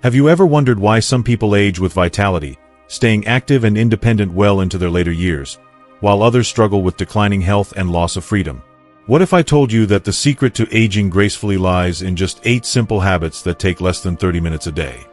Have you ever wondered why some people age with vitality, staying active and independent well into their later years, while others struggle with declining health and loss of freedom? What if I told you that the secret to aging gracefully lies in just 8 simple habits that take less than 30 minutes a day?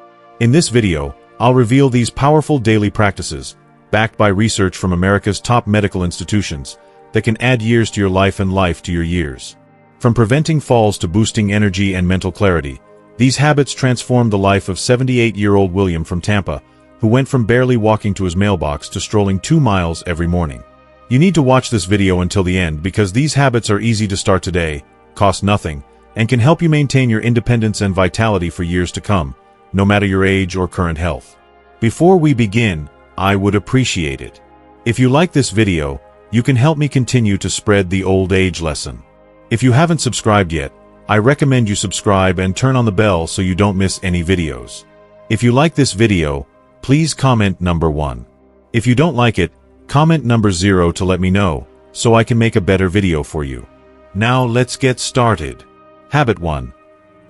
In this video, I'll reveal these powerful daily practices, backed by research from America's top medical institutions, that can add years to your life and life to your years. From preventing falls to boosting energy and mental clarity, these habits transformed the life of 78-year-old William from Tampa, who went from barely walking to his mailbox to strolling 2 miles every morning. You need to watch this video until the end because these habits are easy to start today, cost nothing, and can help you maintain your independence and vitality for years to come, no matter your age or current health. Before we begin, I would appreciate it if you like this video. You can help me continue to spread the old age lesson. If you haven't subscribed yet, I recommend you subscribe and turn on the bell so you don't miss any videos. If you like this video, please comment number 1. If you don't like it, comment number 0 to let me know, so I can make a better video for you. Now let's get started. Habit 1.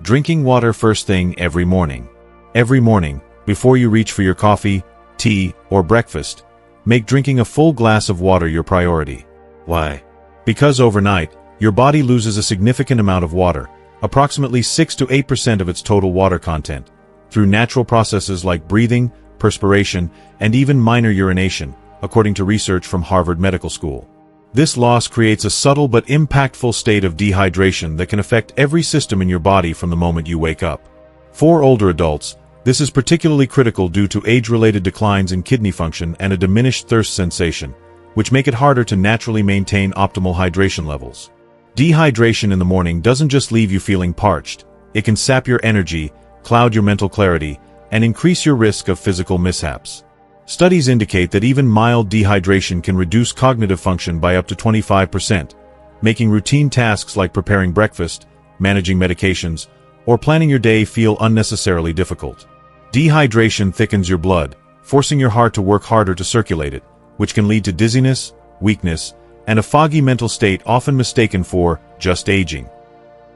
Drinking water first thing every morning. Every morning, before you reach for your coffee, tea, or breakfast, make drinking a full glass of water your priority. Why? Because overnight, your body loses a significant amount of water, approximately 6 to 8% of its total water content, through natural processes like breathing, perspiration, and even minor urination, according to research from Harvard Medical School. This loss creates a subtle but impactful state of dehydration that can affect every system in your body from the moment you wake up. For older adults, this is particularly critical due to age-related declines in kidney function and a diminished thirst sensation, which make it harder to naturally maintain optimal hydration levels. Dehydration in the morning doesn't just leave you feeling parched, it can sap your energy, cloud your mental clarity, and increase your risk of physical mishaps. Studies indicate that even mild dehydration can reduce cognitive function by up to 25%, making routine tasks like preparing breakfast, managing medications, or planning your day feel unnecessarily difficult. Dehydration thickens your blood, forcing your heart to work harder to circulate it, which can lead to dizziness, weakness, and a foggy mental state often mistaken for just aging.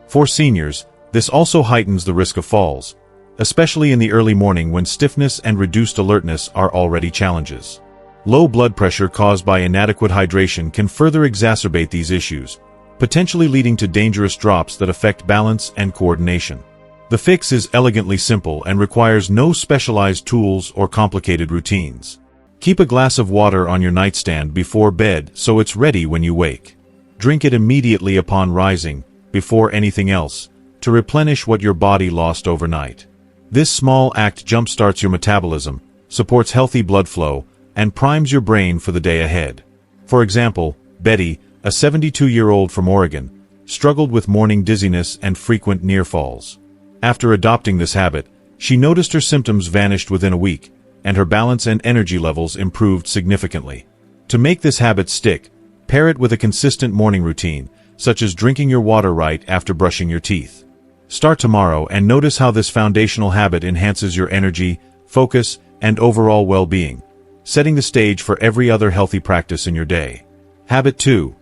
For seniors, this also heightens the risk of falls, especially in the early morning when stiffness and reduced alertness are already challenges. Low blood pressure caused by inadequate hydration can further exacerbate these issues, potentially leading to dangerous drops that affect balance and coordination. The fix is elegantly simple and requires no specialized tools or complicated routines. Keep a glass of water on your nightstand before bed so it's ready when you wake. Drink it immediately upon rising, before anything else, to replenish what your body lost overnight. This small act jumpstarts your metabolism, supports healthy blood flow, and primes your brain for the day ahead. For example, Betty, a 72-year-old from Oregon, struggled with morning dizziness and frequent near falls. After adopting this habit, she noticed her symptoms vanished within a week, and her balance and energy levels improved significantly. To make this habit stick, pair it with a consistent morning routine, such as drinking your water right after brushing your teeth. Start tomorrow and notice how this foundational habit enhances your energy, focus, and overall well-being, setting the stage for every other healthy practice in your day. Habit 2.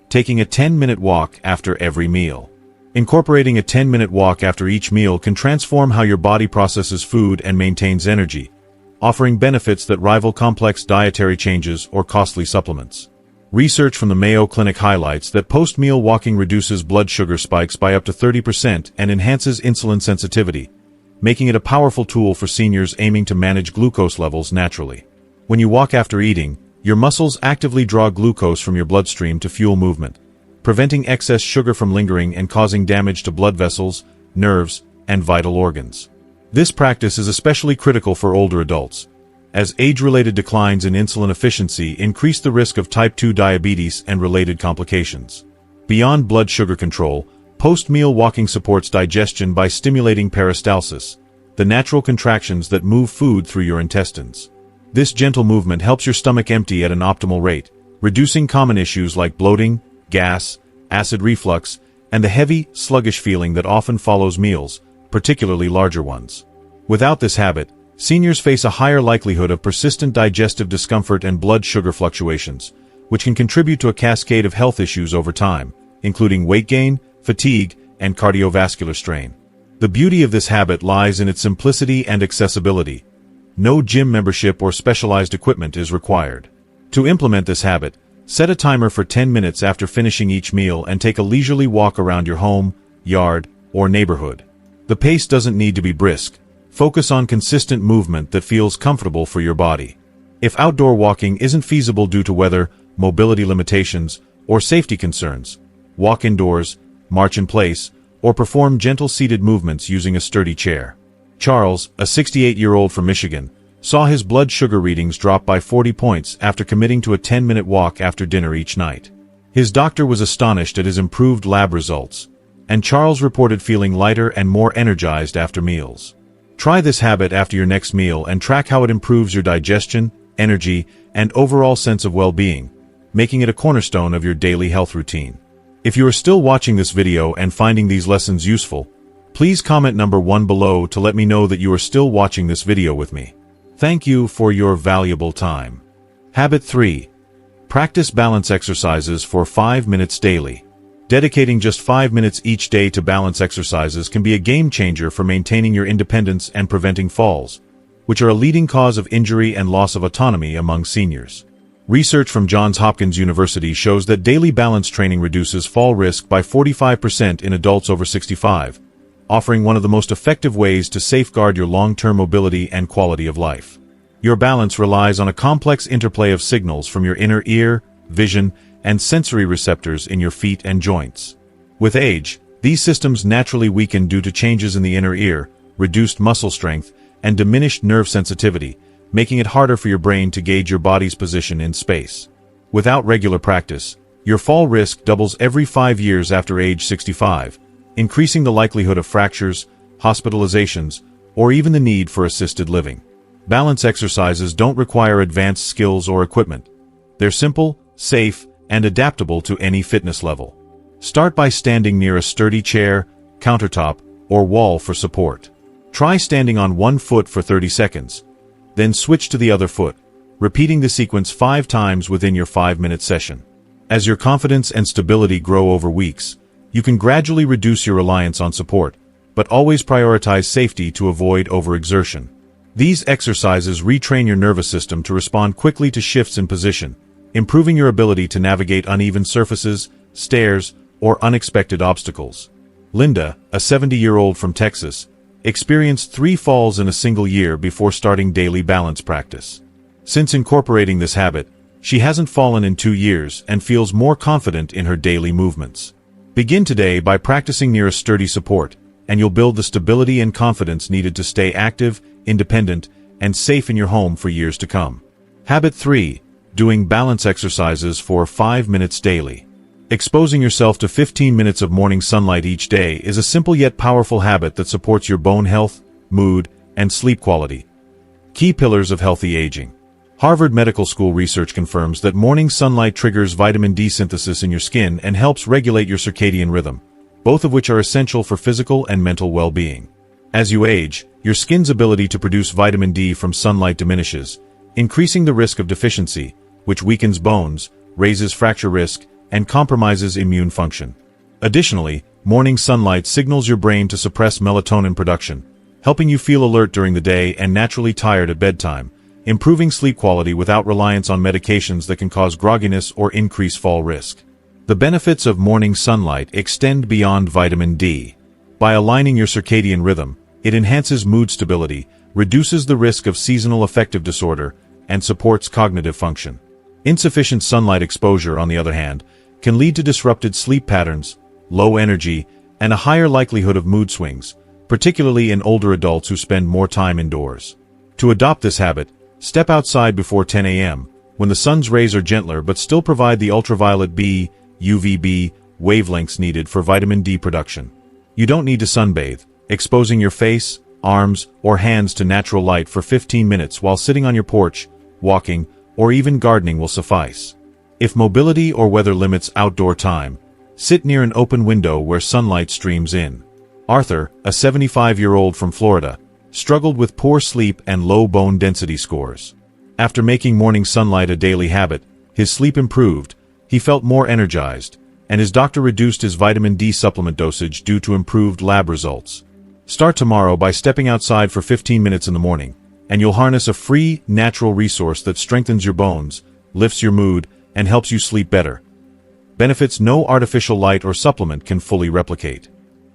Taking a 10-minute walk after every meal. Incorporating a 10-minute walk after each meal can transform how your body processes food and maintains energy, offering benefits that rival complex dietary changes or costly supplements. Research from the Mayo Clinic highlights that post-meal walking reduces blood sugar spikes by up to 30% and enhances insulin sensitivity, making it a powerful tool for seniors aiming to manage glucose levels naturally. When you walk after eating, your muscles actively draw glucose from your bloodstream to fuel movement, preventing excess sugar from lingering and causing damage to blood vessels, nerves, and vital organs. This practice is especially critical for older adults, as age-related declines in insulin efficiency increase the risk of type 2 diabetes and related complications. Beyond blood sugar control, post-meal walking supports digestion by stimulating peristalsis, the natural contractions that move food through your intestines. This gentle movement helps your stomach empty at an optimal rate, reducing common issues like bloating, gas, acid reflux, and the heavy, sluggish feeling that often follows meals, particularly larger ones. Without this habit, seniors face a higher likelihood of persistent digestive discomfort and blood sugar fluctuations, which can contribute to a cascade of health issues over time, including weight gain, fatigue, and cardiovascular strain. The beauty of this habit lies in its simplicity and accessibility. No gym membership or specialized equipment is required. To implement this habit, set a timer for 10 minutes after finishing each meal and take a leisurely walk around your home, yard, or neighborhood. The pace doesn't need to be brisk. Focus on consistent movement that feels comfortable for your body. If outdoor walking isn't feasible due to weather, mobility limitations, or safety concerns, walk indoors, march in place, or perform gentle seated movements using a sturdy chair. Charles, a 68-year-old from Michigan, saw his blood sugar readings drop by 40 points after committing to a 10-minute walk after dinner each night. His doctor was astonished at his improved lab results, and Charles reported feeling lighter and more energized after meals. Try this habit after your next meal and track how it improves your digestion, energy, and overall sense of well-being, making it a cornerstone of your daily health routine. If you are still watching this video and finding these lessons useful, please comment number 1 below to let me know that you are still watching this video with me. Thank you for your valuable time. Habit 3. Practice balance exercises for 5 minutes daily. Dedicating just 5 minutes each day to balance exercises can be a game changer for maintaining your independence and preventing falls, which are a leading cause of injury and loss of autonomy among seniors. Research from Johns Hopkins University shows that daily balance training reduces fall risk by 45% in adults over 65, offering one of the most effective ways to safeguard your long-term mobility and quality of life. Your balance relies on a complex interplay of signals from your inner ear, vision, and sensory receptors in your feet and joints. With age, these systems naturally weaken due to changes in the inner ear, reduced muscle strength, and diminished nerve sensitivity, making it harder for your brain to gauge your body's position in space. Without regular practice, your fall risk doubles every 5 years after age 65, increasing the likelihood of fractures, hospitalizations, or even the need for assisted living. Balance exercises don't require advanced skills or equipment. They're simple, safe, and adaptable to any fitness level. Start by standing near a sturdy chair, countertop, or wall for support. Try standing on one foot for 30 seconds. Then switch to the other foot, repeating the sequence 5 times within your 5-minute session. As your confidence and stability grow over weeks, you can gradually reduce your reliance on support, but always prioritize safety to avoid overexertion. These exercises retrain your nervous system to respond quickly to shifts in position, improving your ability to navigate uneven surfaces, stairs, or unexpected obstacles. Linda, a 70-year-old from Texas, experienced 3 falls in a single year before starting daily balance practice. Since incorporating this habit, she hasn't fallen in 2 years and feels more confident in her daily movements. Begin today by practicing near a sturdy support, and you'll build the stability and confidence needed to stay active, independent, and safe in your home for years to come. Habit 3. Doing balance exercises for 5 minutes daily. Exposing yourself to 15 minutes of morning sunlight each day is a simple yet powerful habit that supports your bone health, mood, and sleep quality. Key pillars of healthy aging. Harvard Medical School research confirms that morning sunlight triggers vitamin D synthesis in your skin and helps regulate your circadian rhythm, both of which are essential for physical and mental well-being. As you age, your skin's ability to produce vitamin D from sunlight diminishes, increasing the risk of deficiency, which weakens bones, raises fracture risk, and compromises immune function. Additionally, morning sunlight signals your brain to suppress melatonin production, helping you feel alert during the day and naturally tired at bedtime, improving sleep quality without reliance on medications that can cause grogginess or increase fall risk. The benefits of morning sunlight extend beyond vitamin D. By aligning your circadian rhythm, it enhances mood stability, reduces the risk of seasonal affective disorder, and supports cognitive function. Insufficient sunlight exposure, on the other hand, can lead to disrupted sleep patterns, low energy, and a higher likelihood of mood swings, particularly in older adults who spend more time indoors. To adopt this habit, step outside before 10 a.m., when the sun's rays are gentler but still provide the ultraviolet B, UVB, wavelengths needed for vitamin D production. You don't need to sunbathe. Exposing your face, arms, or hands to natural light for 15 minutes while sitting on your porch, walking, or even gardening will suffice. If mobility or weather limits outdoor time, sit near an open window where sunlight streams in. Arthur, a 75-year-old from Florida, struggled with poor sleep and low bone density scores. After making morning sunlight a daily habit, his sleep improved, he felt more energized, and his doctor reduced his vitamin D supplement dosage due to improved lab results. Start tomorrow by stepping outside for 15 minutes in the morning, and you'll harness a free, natural resource that strengthens your bones, lifts your mood, and helps you sleep better. Benefits no artificial light or supplement can fully replicate.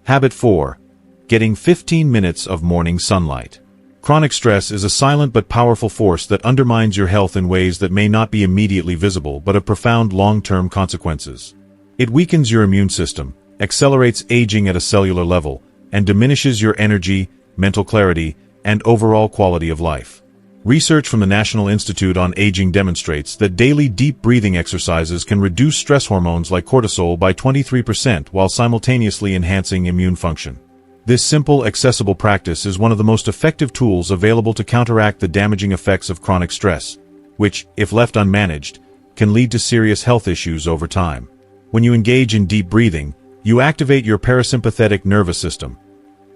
Habit 4. Getting 15 minutes of morning sunlight. Chronic stress is a silent but powerful force that undermines your health in ways that may not be immediately visible but have profound long-term consequences. It weakens your immune system, accelerates aging at a cellular level, and diminishes your energy, mental clarity, and overall quality of life. Research from the National Institute on Aging demonstrates that daily deep breathing exercises can reduce stress hormones like cortisol by 23% while simultaneously enhancing immune function. This simple, accessible practice is one of the most effective tools available to counteract the damaging effects of chronic stress, which, if left unmanaged, can lead to serious health issues over time. When you engage in deep breathing, you activate your parasympathetic nervous system,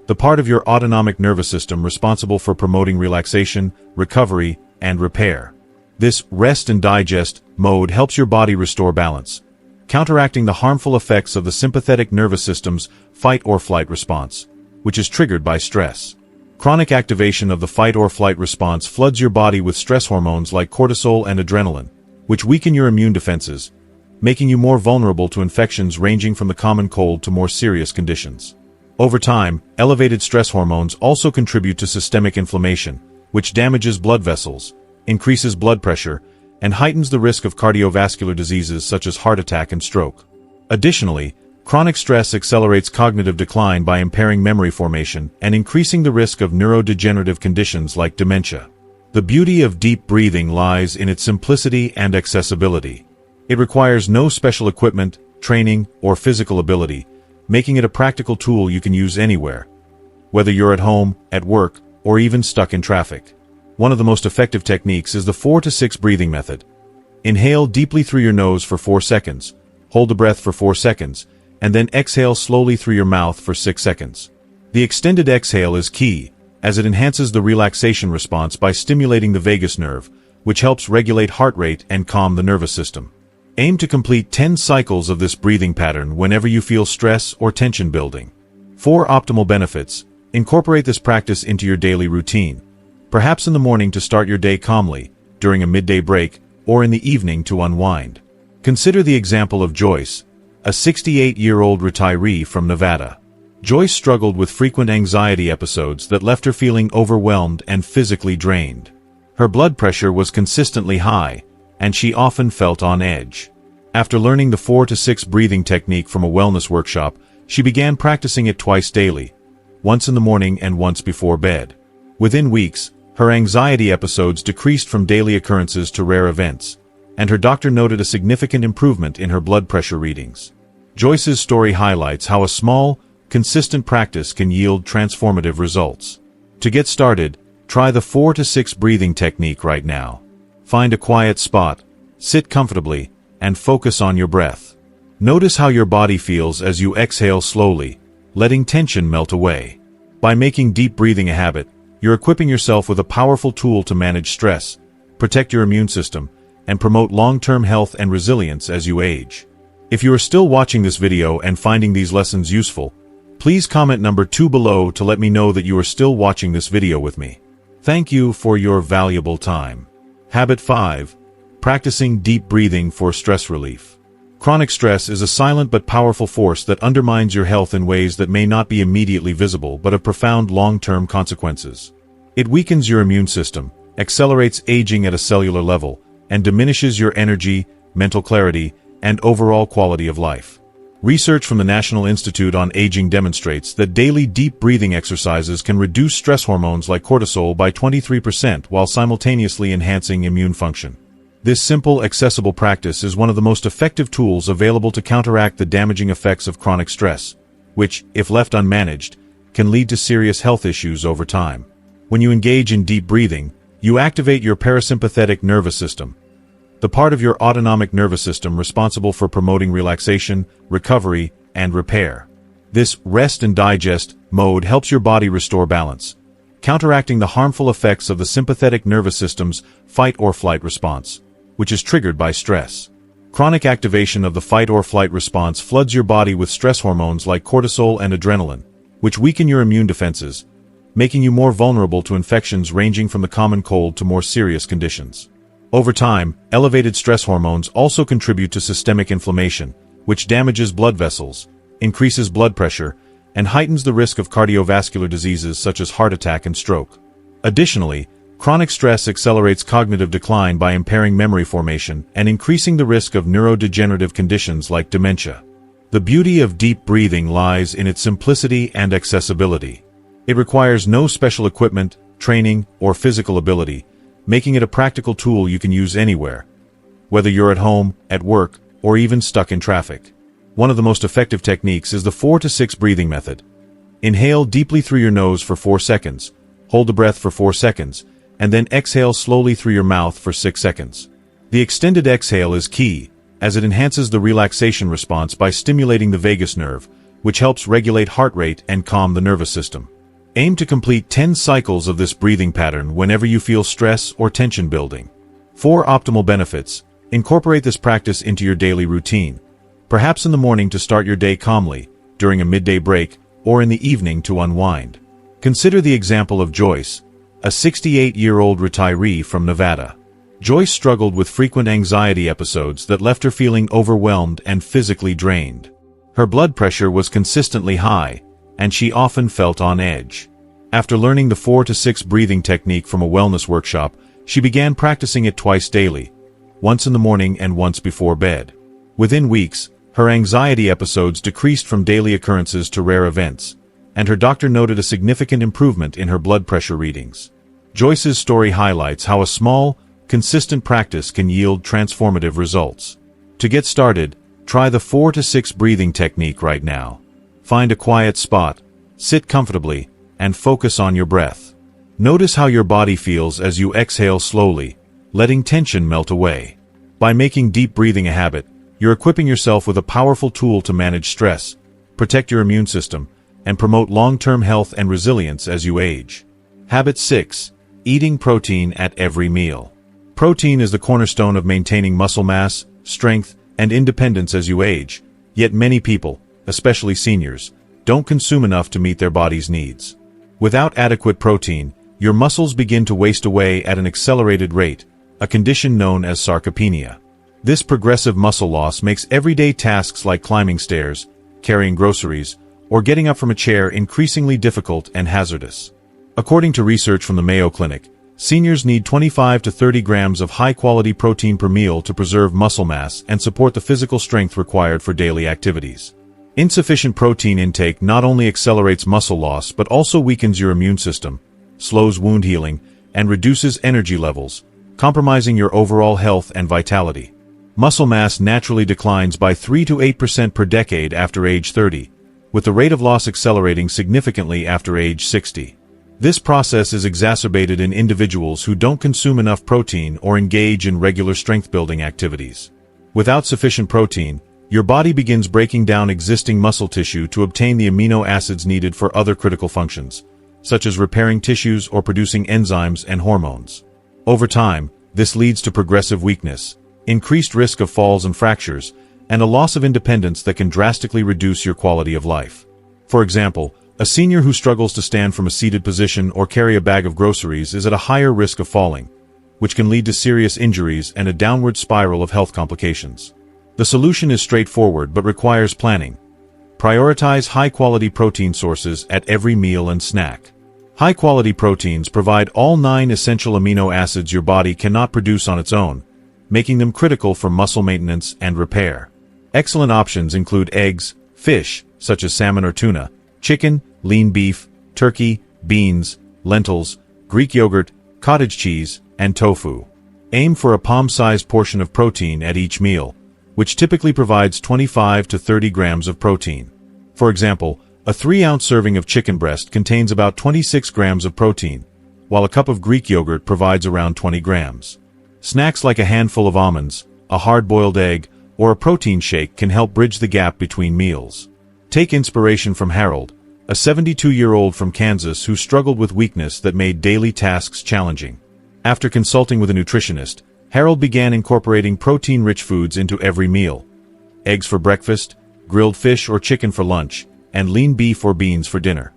the part of your autonomic nervous system responsible for promoting relaxation, recovery, and repair. This rest and digest mode helps your body restore balance, counteracting the harmful effects of the sympathetic nervous system's fight-or-flight response, which is triggered by stress. Chronic activation of the fight-or-flight response floods your body with stress hormones like cortisol and adrenaline, which weaken your immune defenses, making you more vulnerable to infections ranging from the common cold to more serious conditions. Over time, elevated stress hormones also contribute to systemic inflammation, which damages blood vessels, increases blood pressure, and heightens the risk of cardiovascular diseases such as heart attack and stroke. Additionally, chronic stress accelerates cognitive decline by impairing memory formation and increasing the risk of neurodegenerative conditions like dementia. The beauty of deep breathing lies in its simplicity and accessibility. It requires no special equipment, training, or physical ability, making it a practical tool you can use anywhere, whether you're at home, at work, or even stuck in traffic. One of the most effective techniques is the 4-6 breathing method. Inhale deeply through your nose for 4 seconds, hold the breath for 4 seconds, and then exhale slowly through your mouth for 6 seconds. The extended exhale is key, as it enhances the relaxation response by stimulating the vagus nerve, which helps regulate heart rate and calm the nervous system. Aim to complete 10 cycles of this breathing pattern whenever you feel stress or tension building. For optimal benefits, incorporate this practice into your daily routine, perhaps in the morning to start your day calmly, during a midday break, or in the evening to unwind. Consider the example of Joyce, a 68-year-old retiree from Nevada. Joyce struggled with frequent anxiety episodes that left her feeling overwhelmed and physically drained. Her blood pressure was consistently high, and she often felt on edge. After learning the 4-6 breathing technique from a wellness workshop, she began practicing it twice daily, once in the morning and once before bed. Within weeks, her anxiety episodes decreased from daily occurrences to rare events, and her doctor noted a significant improvement in her blood pressure readings. Joyce's story highlights how a small, consistent practice can yield transformative results. To get started, try the 4-6 breathing technique right now. Find a quiet spot, sit comfortably, and focus on your breath. Notice how your body feels as you exhale slowly, letting tension melt away. By making deep breathing a habit, you're equipping yourself with a powerful tool to manage stress, protect your immune system, and promote long-term health and resilience as you age. If you are still watching this video and finding these lessons useful, please comment number 2 below to let me know that you are still watching this video with me. Thank you for your valuable time. Habit 5. Practicing deep breathing for stress relief. Chronic stress is a silent but powerful force that undermines your health in ways that may not be immediately visible but have profound long-term consequences. It weakens your immune system, accelerates aging at a cellular level, and diminishes your energy, mental clarity, and overall quality of life. Research from the National Institute on Aging demonstrates that daily deep breathing exercises can reduce stress hormones like cortisol by 23% while simultaneously enhancing immune function. This simple, accessible practice is one of the most effective tools available to counteract the damaging effects of chronic stress, which, if left unmanaged, can lead to serious health issues over time. When you engage in deep breathing, you activate your parasympathetic nervous system, the part of your autonomic nervous system responsible for promoting relaxation, recovery, and repair. This rest and digest mode helps your body restore balance, counteracting the harmful effects of the sympathetic nervous system's fight-or-flight response, which is triggered by stress. Chronic activation of the fight-or-flight response floods your body with stress hormones like cortisol and adrenaline, which weaken your immune defenses, making you more vulnerable to infections ranging from the common cold to more serious conditions. Over time, elevated stress hormones also contribute to systemic inflammation, which damages blood vessels, increases blood pressure, and heightens the risk of cardiovascular diseases such as heart attack and stroke. Additionally, chronic stress accelerates cognitive decline by impairing memory formation and increasing the risk of neurodegenerative conditions like dementia. The beauty of deep breathing lies in its simplicity and accessibility. It requires no special equipment, training, or physical ability, making it a practical tool you can use anywhere, whether you're at home, at work, or even stuck in traffic. One of the most effective techniques is the 4 to 6 breathing method. Inhale deeply through your nose for 4 seconds, hold the breath for 4 seconds, and then exhale slowly through your mouth for 6 seconds. The extended exhale is key, as it enhances the relaxation response by stimulating the vagus nerve, which helps regulate heart rate and calm the nervous system. Aim to complete 10 cycles of this breathing pattern whenever you feel stress or tension building. For optimal benefits, incorporate this practice into your daily routine, perhaps in the morning to start your day calmly, during a midday break, or in the evening to unwind. Consider the example of Joyce, a 68-year-old retiree from Nevada. Joyce struggled with frequent anxiety episodes that left her feeling overwhelmed and physically drained. Her blood pressure was consistently high, and she often felt on edge. After learning the 4 to 6 breathing technique from a wellness workshop, she began practicing it twice daily, once in the morning and once before bed. Within weeks, her anxiety episodes decreased from daily occurrences to rare events, and her doctor noted a significant improvement in her blood pressure readings. Joyce's story highlights how a small, consistent practice can yield transformative results. To get started, try the 4 to 6 breathing technique right now. Find a quiet spot, sit comfortably, and focus on your breath. Notice how your body feels as you exhale slowly, letting tension melt away. By making deep breathing a habit, you're equipping yourself with a powerful tool to manage stress, protect your immune system, and promote long-term health and resilience as you age. Habit 6. Eating protein at every meal. Protein is the cornerstone of maintaining muscle mass, strength, and independence as you age, yet many people, especially seniors, don't consume enough to meet their body's needs. Without adequate protein, your muscles begin to waste away at an accelerated rate, a condition known as sarcopenia. This progressive muscle loss makes everyday tasks like climbing stairs, carrying groceries, or getting up from a chair increasingly difficult and hazardous. According to research from the Mayo Clinic, seniors need 25 to 30 grams of high-quality protein per meal to preserve muscle mass and support the physical strength required for daily activities. Insufficient protein intake not only accelerates muscle loss but also weakens your immune system, slows wound healing, and reduces energy levels, compromising your overall health and vitality. Muscle mass naturally declines by 3 to 8% per decade after age 30, with the rate of loss accelerating significantly after age 60. This process is exacerbated in individuals who don't consume enough protein or engage in regular strength-building activities. Without sufficient protein, your body begins breaking down existing muscle tissue to obtain the amino acids needed for other critical functions, such as repairing tissues or producing enzymes and hormones. Over time, this leads to progressive weakness, increased risk of falls and fractures, and a loss of independence that can drastically reduce your quality of life. For example, a senior who struggles to stand from a seated position or carry a bag of groceries is at a higher risk of falling, which can lead to serious injuries and a downward spiral of health complications. The solution is straightforward but requires planning. Prioritize high-quality protein sources at every meal and snack. High-quality proteins provide all 9 essential amino acids your body cannot produce on its own, making them critical for muscle maintenance and repair. Excellent options include eggs, fish, such as salmon or tuna, chicken, lean beef, turkey, beans, lentils, Greek yogurt, cottage cheese, and tofu. Aim for a palm-sized portion of protein at each meal, which typically provides 25 to 30 grams of protein. For example, a 3-ounce serving of chicken breast contains about 26 grams of protein, while a cup of Greek yogurt provides around 20 grams. Snacks like a handful of almonds, a hard-boiled egg, or a protein shake can help bridge the gap between meals. Take inspiration from Harold, a 72-year-old from Kansas who struggled with weakness that made daily tasks challenging. After consulting with a nutritionist, Harold began incorporating protein-rich foods into every meal: eggs for breakfast, grilled fish or chicken for lunch, and lean beef or beans for dinner.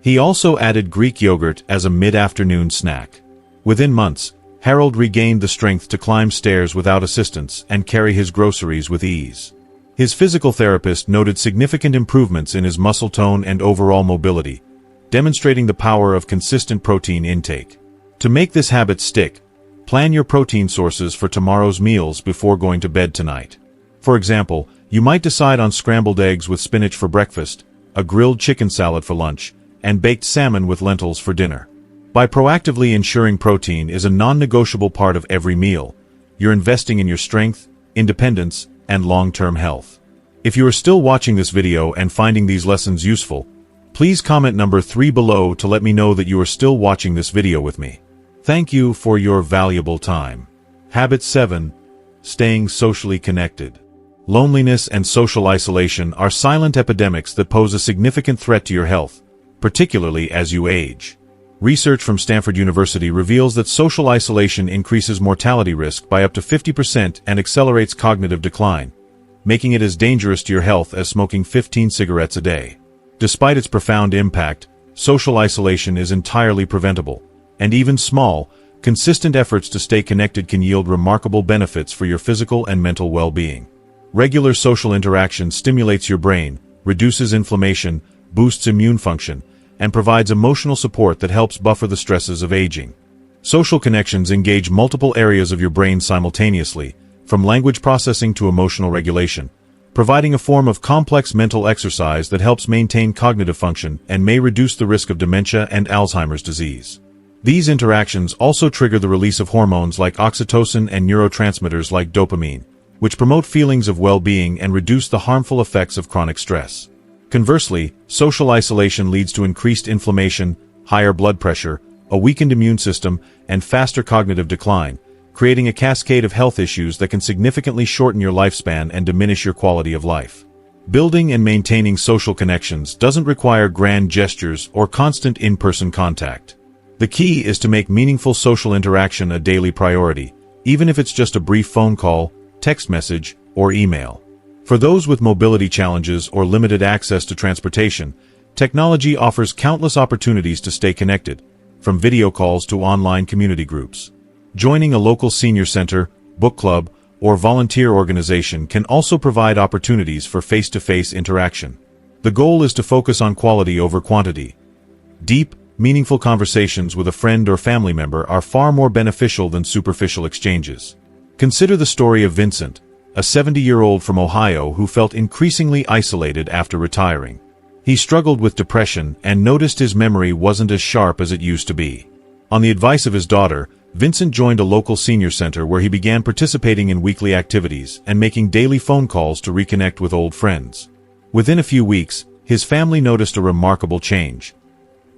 He also added Greek yogurt as a mid-afternoon snack. Within months, Harold regained the strength to climb stairs without assistance and carry his groceries with ease. His physical therapist noted significant improvements in his muscle tone and overall mobility, demonstrating the power of consistent protein intake. To make this habit stick, plan your protein sources for tomorrow's meals before going to bed tonight. For example, you might decide on scrambled eggs with spinach for breakfast, a grilled chicken salad for lunch, and baked salmon with lentils for dinner. By proactively ensuring protein is a non-negotiable part of every meal, you're investing in your strength, independence, and long-term health. If you are still watching this video and finding these lessons useful, please comment number 3 below to let me know that you are still watching this video with me. Thank you for your valuable time. Habit 7. Staying socially connected. Loneliness and social isolation are silent epidemics that pose a significant threat to your health, particularly as you age. Research from Stanford University reveals that social isolation increases mortality risk by up to 50% and accelerates cognitive decline, making it as dangerous to your health as smoking 15 cigarettes a day. Despite its profound impact, social isolation is entirely preventable, and even small, consistent efforts to stay connected can yield remarkable benefits for your physical and mental well-being. Regular social interaction stimulates your brain, reduces inflammation, boosts immune function, and provides emotional support that helps buffer the stresses of aging. Social connections engage multiple areas of your brain simultaneously, from language processing to emotional regulation, providing a form of complex mental exercise that helps maintain cognitive function and may reduce the risk of dementia and Alzheimer's disease. These interactions also trigger the release of hormones like oxytocin and neurotransmitters like dopamine, which promote feelings of well-being and reduce the harmful effects of chronic stress. Conversely, social isolation leads to increased inflammation, higher blood pressure, a weakened immune system, and faster cognitive decline, creating a cascade of health issues that can significantly shorten your lifespan and diminish your quality of life. Building and maintaining social connections doesn't require grand gestures or constant in-person contact. The key is to make meaningful social interaction a daily priority, even if it's just a brief phone call, text message, or email. For those with mobility challenges or limited access to transportation, technology offers countless opportunities to stay connected, from video calls to online community groups. Joining a local senior center, book club, or volunteer organization can also provide opportunities for face-to-face interaction. The goal is to focus on quality over quantity. Deep, meaningful conversations with a friend or family member are far more beneficial than superficial exchanges. Consider the story of Vincent, a 70-year-old from Ohio who felt increasingly isolated after retiring. He struggled with depression and noticed his memory wasn't as sharp as it used to be. On the advice of his daughter, Vincent joined a local senior center where he began participating in weekly activities and making daily phone calls to reconnect with old friends. Within a few weeks, his family noticed a remarkable change.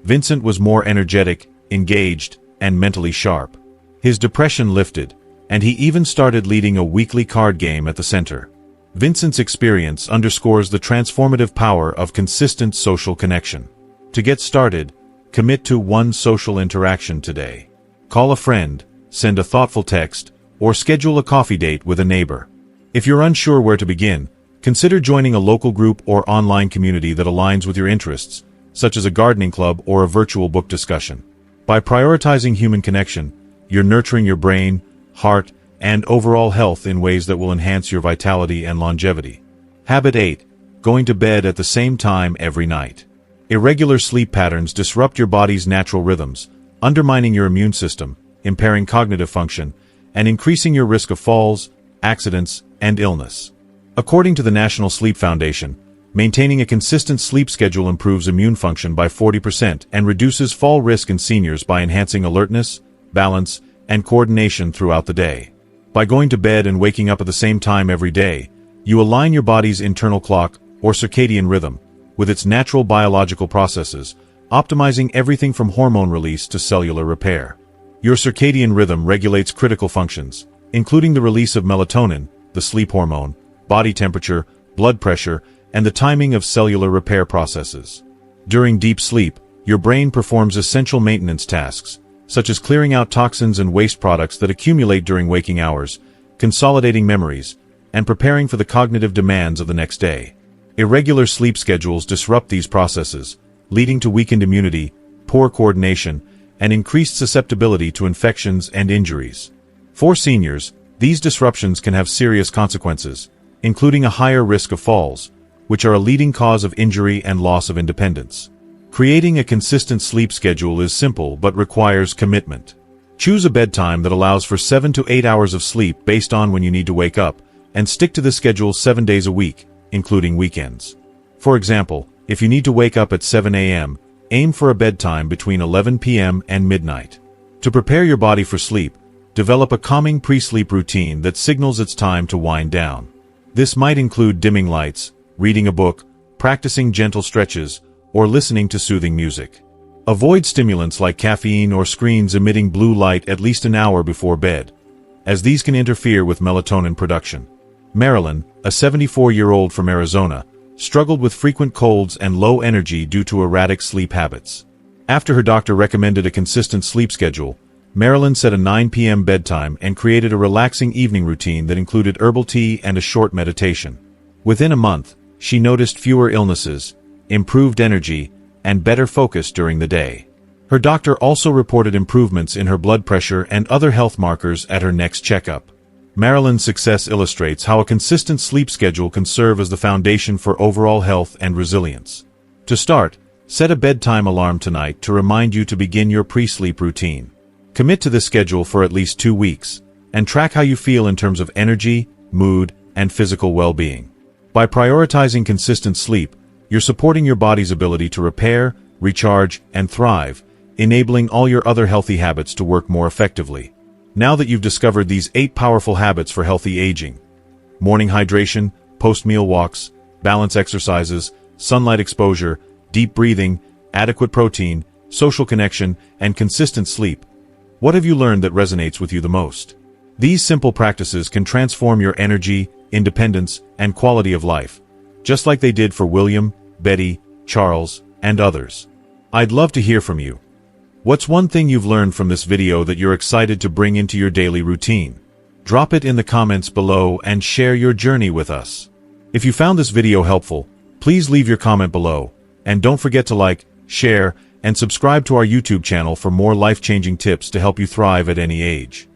Vincent was more energetic, engaged, and mentally sharp. His depression lifted, and he even started leading a weekly card game at the center. Vincent's experience underscores the transformative power of consistent social connection. To get started, commit to one social interaction today. Call a friend, send a thoughtful text, or schedule a coffee date with a neighbor. If you're unsure where to begin, consider joining a local group or online community that aligns with your interests, such as a gardening club or a virtual book discussion. By prioritizing human connection, you're nurturing your brain, heart, and overall health in ways that will enhance your vitality and longevity. Habit 8. Going to bed at the same time every night. Irregular sleep patterns disrupt your body's natural rhythms, undermining your immune system, impairing cognitive function, and increasing your risk of falls, accidents, and illness. According to the National Sleep Foundation, maintaining a consistent sleep schedule improves immune function by 40% and reduces fall risk in seniors by enhancing alertness, balance, and coordination throughout the day. By going to bed and waking up at the same time every day, you align your body's internal clock, or circadian rhythm, with its natural biological processes, optimizing everything from hormone release to cellular repair. Your circadian rhythm regulates critical functions, including the release of melatonin, the sleep hormone, body temperature, blood pressure, and the timing of cellular repair processes. During deep sleep, your brain performs essential maintenance tasks, such as clearing out toxins and waste products that accumulate during waking hours, consolidating memories, and preparing for the cognitive demands of the next day. Irregular sleep schedules disrupt these processes, leading to weakened immunity, poor coordination, and increased susceptibility to infections and injuries. For seniors, these disruptions can have serious consequences, including a higher risk of falls, which are a leading cause of injury and loss of independence. Creating a consistent sleep schedule is simple but requires commitment. Choose a bedtime that allows for 7 to 8 hours of sleep based on when you need to wake up, and stick to the schedule 7 days a week, including weekends. For example, if you need to wake up at 7 a.m., aim for a bedtime between 11 p.m. and midnight. To prepare your body for sleep, develop a calming pre-sleep routine that signals it's time to wind down. This might include dimming lights, reading a book, practicing gentle stretches, or listening to soothing music. Avoid stimulants like caffeine or screens emitting blue light at least an hour before bed, as these can interfere with melatonin production. Marilyn, a 74-year-old from Arizona, struggled with frequent colds and low energy due to erratic sleep habits. After her doctor recommended a consistent sleep schedule, Marilyn set a 9 p.m. bedtime and created a relaxing evening routine that included herbal tea and a short meditation. Within a month, she noticed fewer illnesses, improved energy, and better focus during the day. Her doctor also reported improvements in her blood pressure and other health markers at her next checkup. Marilyn's success illustrates how a consistent sleep schedule can serve as the foundation for overall health and resilience. To start, set a bedtime alarm tonight to remind you to begin your pre-sleep routine. Commit to this schedule for at least 2 weeks, and track how you feel in terms of energy, mood, and physical well-being. By prioritizing consistent sleep, you're supporting your body's ability to repair, recharge, and thrive, enabling all your other healthy habits to work more effectively. Now that you've discovered these 8 powerful habits for healthy aging — morning hydration, post-meal walks, balance exercises, sunlight exposure, deep breathing, adequate protein, social connection, and consistent sleep — what have you learned that resonates with you the most? These simple practices can transform your energy, independence, and quality of life, just like they did for William, Betty, Charles, and others. I'd love to hear from you. What's one thing you've learned from this video that you're excited to bring into your daily routine? Drop it in the comments below and share your journey with us. If you found this video helpful, please leave your comment below, and don't forget to like, share, and subscribe to our YouTube channel for more life-changing tips to help you thrive at any age.